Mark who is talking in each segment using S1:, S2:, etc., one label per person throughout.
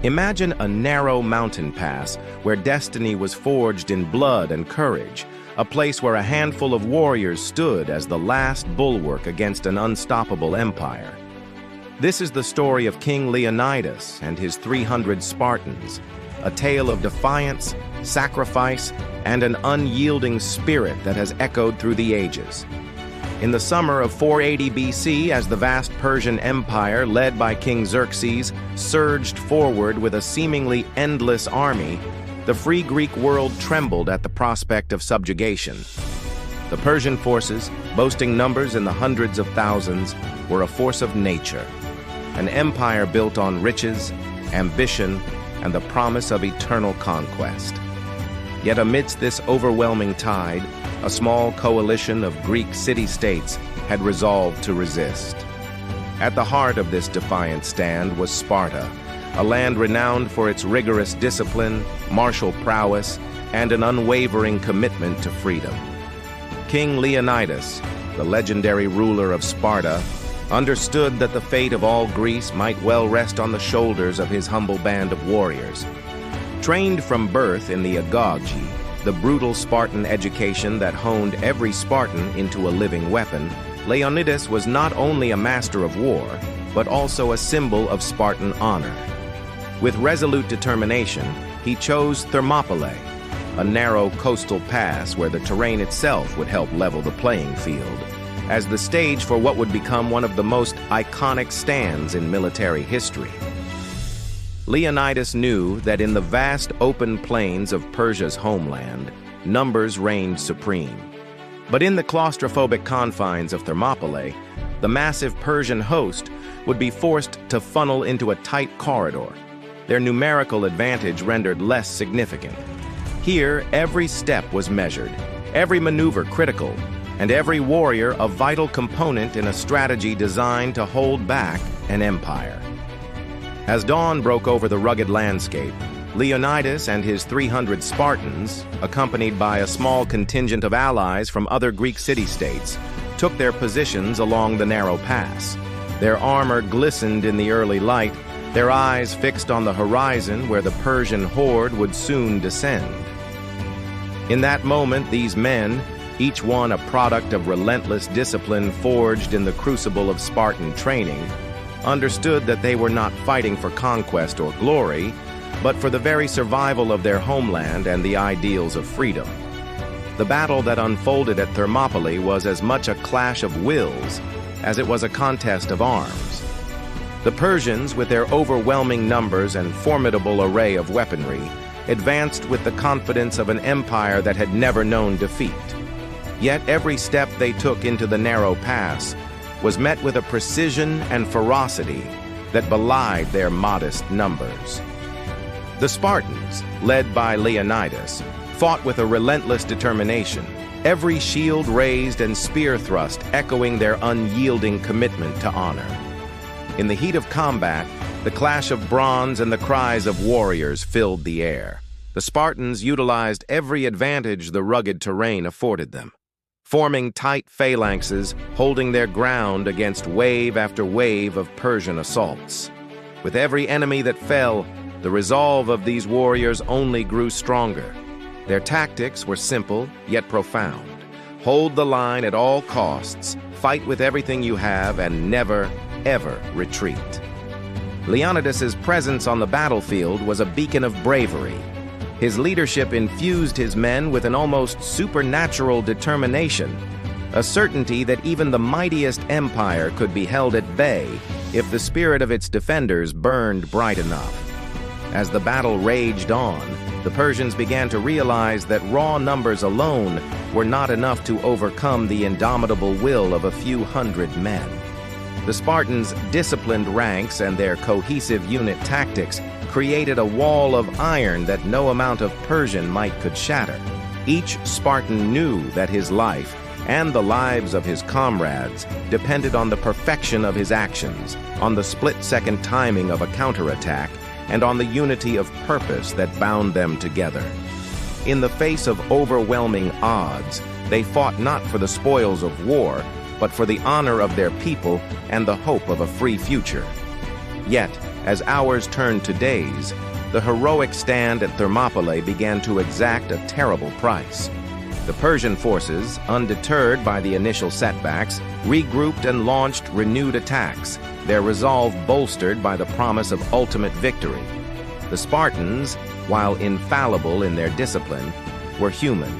S1: Imagine a narrow mountain pass where destiny was forged in blood and courage, a place where a handful of warriors stood as the last bulwark against an unstoppable empire. This is the story of King Leonidas and his 300 Spartans, a tale of defiance, sacrifice, and an unyielding spirit that has echoed through the ages. In the summer of 480 BC, as the vast Persian Empire, led by King Xerxes, surged forward with a seemingly endless army, the free Greek world trembled at the prospect of subjugation. The Persian forces, boasting numbers in the hundreds of thousands, were a force of nature, an empire built on riches, ambition, and the promise of eternal conquest. Yet amidst this overwhelming tide, a small coalition of Greek city-states had resolved to resist. At the heart of this defiant stand was Sparta, a land renowned for its rigorous discipline, martial prowess, and an unwavering commitment to freedom. King Leonidas, the legendary ruler of Sparta, understood that the fate of all Greece might well rest on the shoulders of his humble band of warriors. Trained from birth in the agoge, the brutal Spartan education that honed every Spartan into a living weapon, Leonidas was not only a master of war, but also a symbol of Spartan honor. With resolute determination, he chose Thermopylae, a narrow coastal pass where the terrain itself would help level the playing field, as the stage for what would become one of the most iconic stands in military history. Leonidas knew that in the vast open plains of Persia's homeland, numbers reigned supreme. But in the claustrophobic confines of Thermopylae, the massive Persian host would be forced to funnel into a tight corridor, their numerical advantage rendered less significant. Here, every step was measured, every maneuver critical, and every warrior a vital component in a strategy designed to hold back an empire. As dawn broke over the rugged landscape, Leonidas and his 300 Spartans, accompanied by a small contingent of allies from other Greek city-states, took their positions along the narrow pass. Their armor glistened in the early light, their eyes fixed on the horizon where the Persian horde would soon descend. In that moment, these men, each one a product of relentless discipline forged in the crucible of Spartan training, understood that they were not fighting for conquest or glory, but for the very survival of their homeland and the ideals of freedom. The battle that unfolded at Thermopylae was as much a clash of wills as it was a contest of arms. The Persians, with their overwhelming numbers and formidable array of weaponry, advanced with the confidence of an empire that had never known defeat. Yet every step they took into the narrow pass was met with a precision and ferocity that belied their modest numbers. The Spartans, led by Leonidas, fought with a relentless determination, every shield raised and spear thrust echoing their unyielding commitment to honor. In the heat of combat, the clash of bronze and the cries of warriors filled the air. The Spartans utilized every advantage the rugged terrain afforded them, forming tight phalanxes, holding their ground against wave after wave of Persian assaults. With every enemy that fell, the resolve of these warriors only grew stronger. Their tactics were simple, yet profound. Hold the line at all costs, fight with everything you have, and never, ever retreat. Leonidas's presence on the battlefield was a beacon of bravery. His leadership infused his men with an almost supernatural determination, a certainty that even the mightiest empire could be held at bay if the spirit of its defenders burned bright enough. As the battle raged on, the Persians began to realize that raw numbers alone were not enough to overcome the indomitable will of a few hundred men. The Spartans' disciplined ranks and their cohesive unit tactics created a wall of iron that no amount of Persian might could shatter. Each Spartan knew that his life and the lives of his comrades depended on the perfection of his actions, on the split-second timing of a counterattack, and on the unity of purpose that bound them together. In the face of overwhelming odds, they fought not for the spoils of war, but for the honor of their people and the hope of a free future. Yet, as hours turned to days, the heroic stand at Thermopylae began to exact a terrible price. The Persian forces, undeterred by the initial setbacks, regrouped and launched renewed attacks, their resolve bolstered by the promise of ultimate victory. The Spartans, while infallible in their discipline, were human.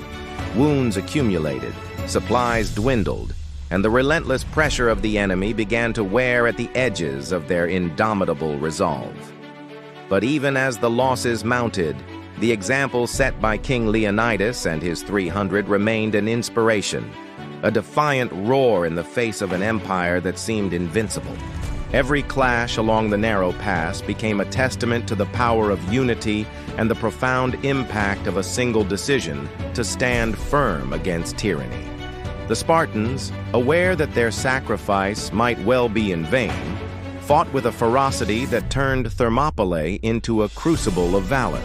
S1: Wounds accumulated, supplies dwindled, and the relentless pressure of the enemy began to wear at the edges of their indomitable resolve. But even as the losses mounted, the example set by King Leonidas and his 300 remained an inspiration, a defiant roar in the face of an empire that seemed invincible. Every clash along the narrow pass became a testament to the power of unity and the profound impact of a single decision to stand firm against tyranny. The Spartans, aware that their sacrifice might well be in vain, fought with a ferocity that turned Thermopylae into a crucible of valor.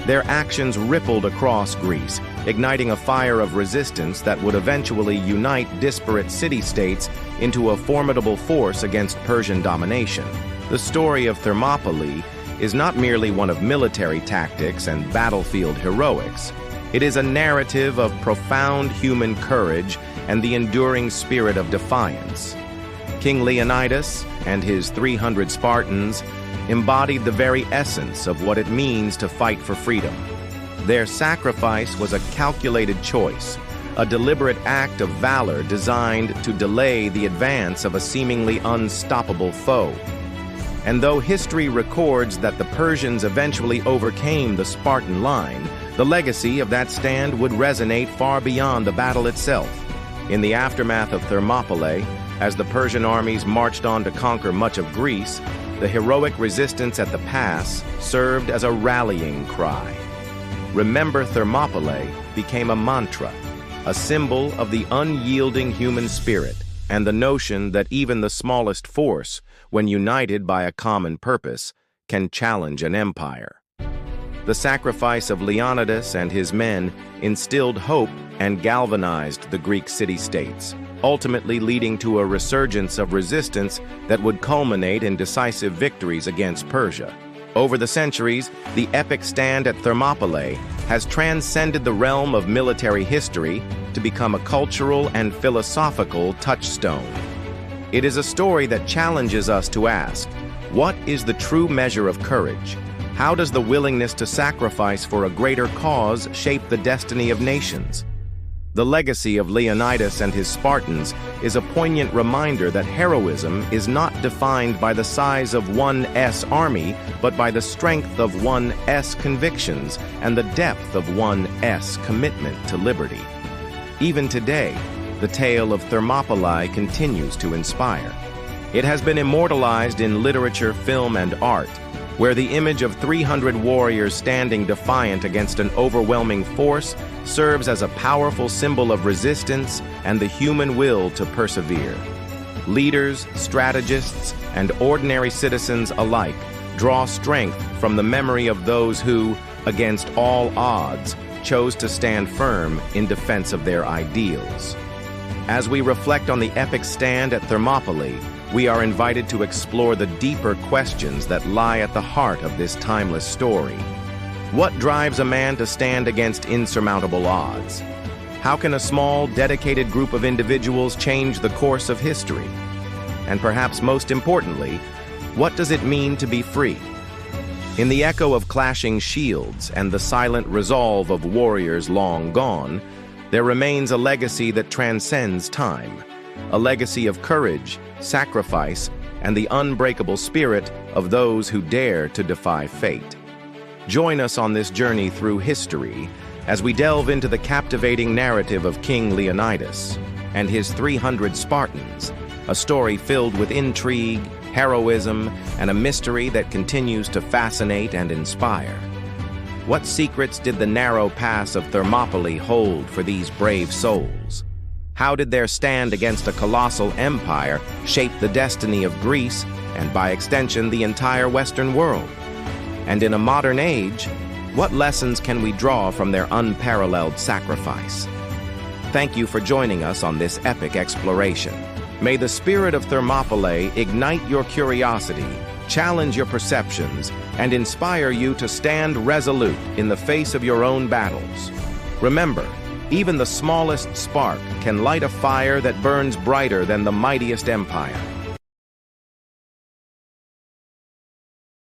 S1: Their actions rippled across Greece, igniting a fire of resistance that would eventually unite disparate city-states into a formidable force against Persian domination. The story of Thermopylae is not merely one of military tactics and battlefield heroics. It is a narrative of profound human courage and the enduring spirit of defiance. King Leonidas and his 300 Spartans embodied the very essence of what it means to fight for freedom. Their sacrifice was a calculated choice, a deliberate act of valor designed to delay the advance of a seemingly unstoppable foe. And though history records that the Persians eventually overcame the Spartan line, the legacy of that stand would resonate far beyond the battle itself. In the aftermath of Thermopylae, as the Persian armies marched on to conquer much of Greece, the heroic resistance at the pass served as a rallying cry. Remember Thermopylae became a mantra, a symbol of the unyielding human spirit and the notion that even the smallest force, when united by a common purpose, can challenge an empire. The sacrifice of Leonidas and his men instilled hope and galvanized the Greek city-states, ultimately leading to a resurgence of resistance that would culminate in decisive victories against Persia. Over the centuries, the epic stand at Thermopylae has transcended the realm of military history to become a cultural and philosophical touchstone. It is a story that challenges us to ask, what is the true measure of courage? How does the willingness to sacrifice for a greater cause shape the destiny of nations? The legacy of Leonidas and his Spartans is a poignant reminder that heroism is not defined by the size of one's army, but by the strength of one's convictions and the depth of one's commitment to liberty. Even today, the tale of Thermopylae continues to inspire. It has been immortalized in literature, film, and art, where the image of 300 warriors standing defiant against an overwhelming force serves as a powerful symbol of resistance and the human will to persevere. Leaders, strategists, and ordinary citizens alike draw strength from the memory of those who, against all odds, chose to stand firm in defense of their ideals. As we reflect on the epic stand at Thermopylae, we are invited to explore the deeper questions that lie at the heart of this timeless story. What drives a man to stand against insurmountable odds? How can a small, dedicated group of individuals change the course of history? And perhaps most importantly, what does it mean to be free? In the echo of clashing shields and the silent resolve of warriors long gone, there remains a legacy that transcends time, a legacy of courage, sacrifice, and the unbreakable spirit of those who dare to defy fate. Join us on this journey through history as we delve into the captivating narrative of King Leonidas and his 300 Spartans, a story filled with intrigue, heroism, and a mystery that continues to fascinate and inspire. What secrets did the narrow pass of Thermopylae hold for these brave souls? How did their stand against a colossal empire shape the destiny of Greece and, by extension, the entire Western world? And in a modern age, what lessons can we draw from their unparalleled sacrifice? Thank you for joining us on this epic exploration. May the spirit of Thermopylae ignite your curiosity challenge your perceptions, and inspire you to stand resolute in the face of your own battles. Remember, even the smallest spark can light a fire that burns brighter than the mightiest empire.